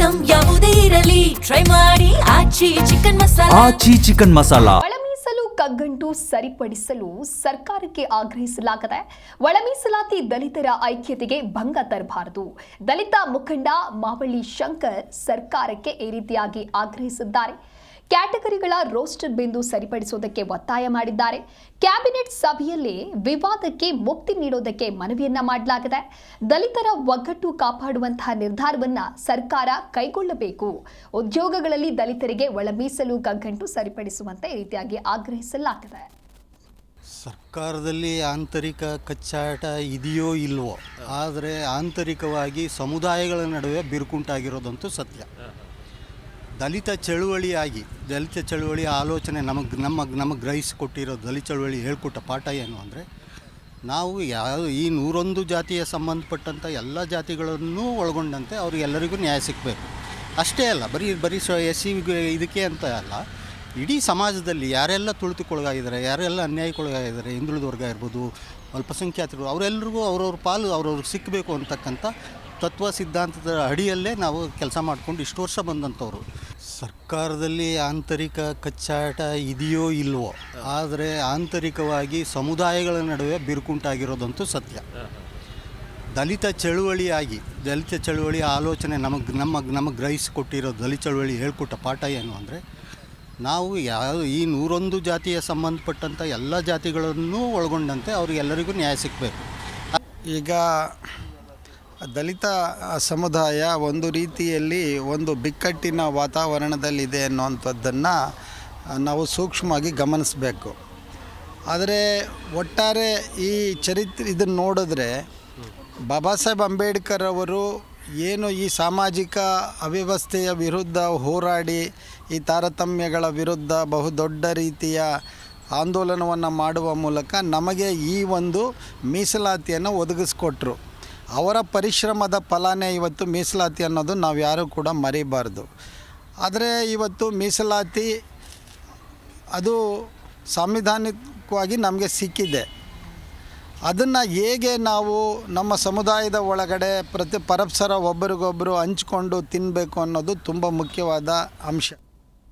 Item ಯಾವುದೇ ಇರಲಿ try ಮಾಡಿ ಆಚಿ ಚಿಕನ್ ಮಸಾಲಾ. ಒಳಮೀಸಲು ಕಗ್ಗಂಟು ಸರಿಪಡಿಸಲು ಸರ್ಕಾರಕ್ಕೆ ಆಗ್ರಹಿಸಲಾಗಿದೆ. ಒಳಮೀಸಲಾತಿ ದಲಿತರ ಐಕ್ಯತೆಗೆ ಭಂಗ ತರಬಾರದು. ದಲಿತ ಮುಖಂಡ ಮಾವಳ್ಳಿ ಶಂಕರ್ ಸರ್ಕಾರಕ್ಕೆ ಈ ರೀತಿಯಾಗಿ ಆಗ್ರಹಿಸಿದ್ದಾರೆ. ಕ್ಯಾಟಗರಿಗಳ ರೋಸ್ಟರ್ ಬಿಂದು ಸರಿಪಡಿಸುವುದಕ್ಕೆ ಒತ್ತಾಯ ಮಾಡಿದ್ದಾರೆ. ಕ್ಯಾಬಿನೆಟ್ ಸಭೆಯಲ್ಲಿ ವಿವಾದಕ್ಕೆ ಮುಕ್ತಿ ನೀಡೋದಕ್ಕೆ ಮನವಿಯನ್ನ ಮಾಡಲಾಗಿದೆ. ದಲಿತರ ಒಗ್ಗಟ್ಟು ಕಾಪಾಡುವಂತಹ ನಿರ್ಧಾರವನ್ನ ಸರ್ಕಾರ ಕೈಗೊಳ್ಳಬೇಕು. ಉದ್ಯೋಗಗಳಲ್ಲಿ ದಲಿತರಿಗೆ ಒಳ ಮೀಸಲು ಕಗ್ಗಂಟು ಸರಿಪಡಿಸುವಂತೆ ಈ ರೀತಿಯಾಗಿ ಆಗ್ರಹಿಸಲಾಗಿದೆ. ಸರ್ಕಾರದಲ್ಲಿ ಆಂತರಿಕ ಕಚ್ಚಾಟ ಇದೆಯೋ ಇಲ್ವೋ, ಆದರೆ ಆಂತರಿಕವಾಗಿ ಸಮುದಾಯಗಳ ನಡುವೆ ಬಿರುಕುಂಟಾಗಿರೋದಂತೂ ಸತ್ಯ. ದಲಿತ ಚಳುವಳಿ ಆಲೋಚನೆ ನಮಗೆ ಗ್ರಹಿಸಿಕೊಟ್ಟಿರೋ ದಲಿತ ಚಳುವಳಿ ಹೇಳ್ಕೊಟ್ಟ ಪಾಠ ಏನು ಅಂದರೆ, ನಾವು ಈ 101 ಜಾತಿಯ ಸಂಬಂಧಪಟ್ಟಂಥ ಎಲ್ಲ ಜಾತಿಗಳನ್ನು ಒಳಗೊಂಡಂತೆ ಅವ್ರಿಗೆಲ್ಲರಿಗೂ ನ್ಯಾಯ ಸಿಗಬೇಕು. ಅಷ್ಟೇ ಅಲ್ಲ, ಬರೀ SC ಇದಕ್ಕೆ ಅಂತ ಅಲ್ಲ, ಇಡೀ ಸಮಾಜದಲ್ಲಿ ಯಾರೆಲ್ಲ ತುಳಿತಕ್ಕೊಳಗಾಗಿದ್ದಾರೆ, ಯಾರೆಲ್ಲ ಅನ್ಯಾಯಕ್ಕೊಳಗಾಗಿದ್ದಾರೆ, ಹಿಂದುಳಿದ ವರ್ಗ ಇರ್ಬೋದು, ಅಲ್ಪಸಂಖ್ಯಾತರು, ಅವರೆಲ್ಲರಿಗೂ ಅವ್ರವ್ರ ಪಾಲು ಅವ್ರವ್ರಿಗೆ ಸಿಕ್ಕಬೇಕು ಅಂತಕ್ಕಂಥ ತತ್ವ ಸಿದ್ಧಾಂತದ ಅಡಿಯಲ್ಲೇ ನಾವು ಕೆಲಸ ಮಾಡಿಕೊಂಡು ಇಷ್ಟು ವರ್ಷ ಬಂದಂಥವ್ರು. ಸರ್ಕಾರದಲ್ಲಿ ಆಂತರಿಕ ಕಚ್ಚಾಟ ಇದೆಯೋ ಇಲ್ವೋ, ಆದರೆ ಆಂತರಿಕವಾಗಿ ಸಮುದಾಯಗಳ ನಡುವೆ ಬಿರುಕುಂಟಾಗಿರೋದಂತೂ ಸತ್ಯ. ದಲಿತ ಚಳುವಳಿ ಆಲೋಚನೆ ನಮಗೆ ಗ್ರಹಿಸಿಕೊಟ್ಟಿರೋ ದಲಿತ ಚಳುವಳಿ ಹೇಳ್ಕೊಟ್ಟ ಪಾಠ ಏನು ಅಂದರೆ, ನಾವು ಈ 101 ಜಾತಿಯ ಸಂಬಂಧಪಟ್ಟಂಥ ಎಲ್ಲ ಜಾತಿಗಳನ್ನು ಒಳಗೊಂಡಂತೆ ಅವ್ರಿಗೆಲ್ಲರಿಗೂ ನ್ಯಾಯ ಸಿಗಬೇಕು. ಈಗ ದಲಿತ ಸಮುದಾಯ ಒಂದು ರೀತಿಯಲ್ಲಿ ಒಂದು ಬಿಕ್ಕಟ್ಟಿನ ವಾತಾವರಣದಲ್ಲಿದೆ ಅನ್ನುವಂಥದ್ದನ್ನು ನಾವು ಸೂಕ್ಷ್ಮವಾಗಿ ಗಮನಿಸಬೇಕು. ಆದರೆ ಒಟ್ಟಾರೆ ಈ ಇದನ್ನು ನೋಡಿದ್ರೆ ಬಾಬಾ ಸಾಹೇಬ್ ಅಂಬೇಡ್ಕರ್ ಅವರು ಏನು ಈ ಸಾಮಾಜಿಕ ಅವ್ಯವಸ್ಥೆಯ ವಿರುದ್ಧ ಹೋರಾಡಿ ಈ ತಾರತಮ್ಯಗಳ ವಿರುದ್ಧ ಬಹುದೊಡ್ಡ ರೀತಿಯ ಆಂದೋಲನವನ್ನು ಮಾಡುವ ಮೂಲಕ ನಮಗೆ ಈ ಒಂದು ಮೀಸಲಾತಿಯನ್ನು ಒದಗಿಸ್ಕೊಟ್ರು. ಅವರ ಪರಿಶ್ರಮದ ಫಲನೇ ಇವತ್ತು ಮೀಸಲಾತಿ ಅನ್ನೋದು ನಾವು ಯಾರೂ ಕೂಡ ಮರಿಬಾರ್ದು. ಆದರೆ ಇವತ್ತು ಮೀಸಲಾತಿ ಅದು ಸಾಂವಿಧಾನಿಕವಾಗಿ ನಮಗೆ ಸಿಕ್ಕಿದೆ. ಅದನ್ನು ಹೇಗೆ ನಾವು ನಮ್ಮ ಸಮುದಾಯದ ಒಳಗಡೆ ಪರಸ್ಪರ ಒಬ್ಬರಿಗೊಬ್ಬರು ಹಂಚ್ಕೊಂಡು ತಿನ್ನಬೇಕು ಅನ್ನೋದು ತುಂಬ ಮುಖ್ಯವಾದ ಅಂಶ.